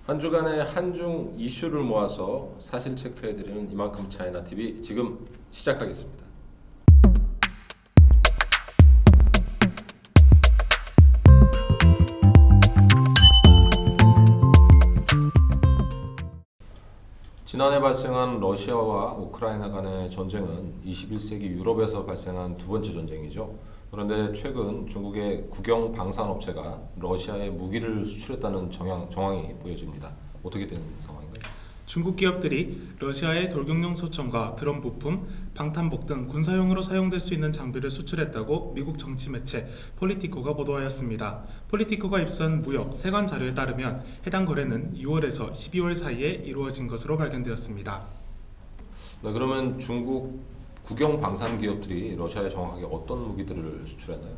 한 주간의 한중 이슈를 모아서 사실 체크해드리는 이만큼 차이나 TV 지금 시작하겠습니다. 지난해 발생한 러시아와 우크라이나 간의 전쟁은 21세기 유럽에서 발생한 두 번째 전쟁이죠. 그런데 최근 중국의 국영 방산업체가 러시아에 무기를 수출했다는 정황이 보여집니다. 어떻게 된 상황인가요? 중국 기업들이 러시아에 돌격용 소총과 드론 부품, 방탄복 등 군사용으로 사용될 수 있는 장비를 수출했다고 미국 정치 매체 폴리티코가 보도하였습니다. 폴리티코가 입수한 무역 세관 자료에 따르면 해당 거래는 6월에서 12월 사이에 이루어진 것으로 발견되었습니다. 네, 그러면 중국 국영 방산 기업들이 러시아에 정확하게 어떤 무기들을 수출했나요?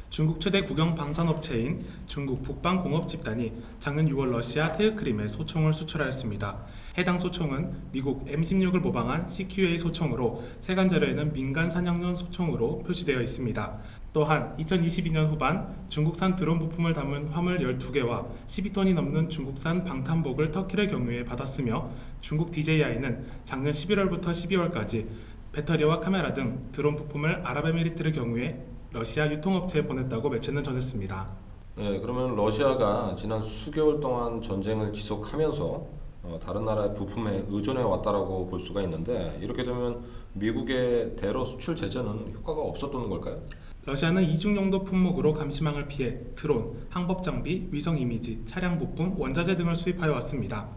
중국 최대 국영 방산업체인 중국 북방공업집단이 작년 6월 러시아 테일크림에 소총을 수출하였습니다. 해당 소총은 미국 M16을 모방한 CQA 소총으로 세관 자료에는 민간 사냥용 소총으로 표시되어 있습니다. 또한 2022년 후반 중국산 드론 부품을 담은 화물 12개와 12톤이 넘는 중국산 방탄복을 터키를 경유해 받았으며 중국 DJI는 작년 11월부터 12월까지 배터리와 카메라 등 드론 부품을 아랍에미리트를 경유해 러시아 유통업체에 보냈다고 매체는 전했습니다. 네, 그러면 러시아가 지난 수개월 동안 전쟁을 지속하면서 다른 나라의 부품에 의존해 왔다라고 볼 수가 있는데, 이렇게 되면 미국의 대러 수출 제재는 효과가 없었던 걸까요? 러시아는 이중용도 품목으로 감시망을 피해 드론, 항법 장비, 위성 이미지, 차량 부품, 원자재 등을 수입하여 왔습니다.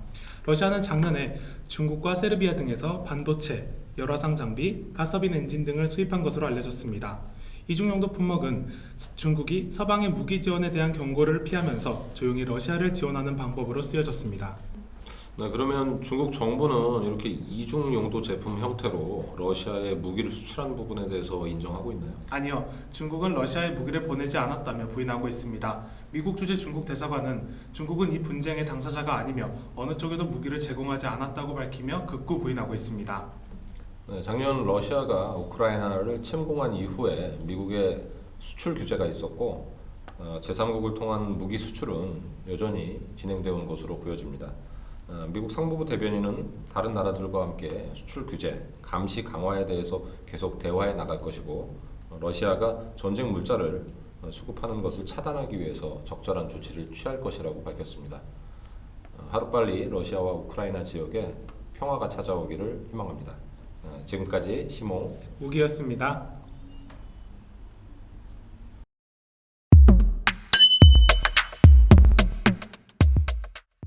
러시아는 작년에 중국과 세르비아 등에서 반도체, 열화상 장비, 가서빈 엔진 등을 수입한 것으로 알려졌습니다. 이중용도 품목은 중국이 서방의 무기 지원에 대한 경고를 피하면서 조용히 러시아를 지원하는 방법으로 쓰여졌습니다. 네, 그러면 중국 정부는 이렇게 이중 용도 제품 형태로 러시아에 무기를 수출한 부분에 대해서 인정하고 있나요? 아니요, 중국은 러시아에 무기를 보내지 않았다며 부인하고 있습니다. 미국 주재 중국 대사관은 중국은 이 분쟁의 당사자가 아니며 어느 쪽에도 무기를 제공하지 않았다고 밝히며 극구 부인하고 있습니다. 네, 작년 러시아가 우크라이나를 침공한 이후에 미국의 수출 규제가 있었고, 제3국을 통한 무기 수출은 여전히 진행되어 온 것으로 보여집니다. 미국 상무부 대변인은 다른 나라들과 함께 수출 규제, 감시 강화에 대해서 계속 대화해 나갈 것이고, 러시아가 전쟁 물자를 수급하는 것을 차단하기 위해서 적절한 조치를 취할 것이라고 밝혔습니다. 하루빨리 러시아와 우크라이나 지역에 평화가 찾아오기를 희망합니다. 지금까지 시몽 우기였습니다.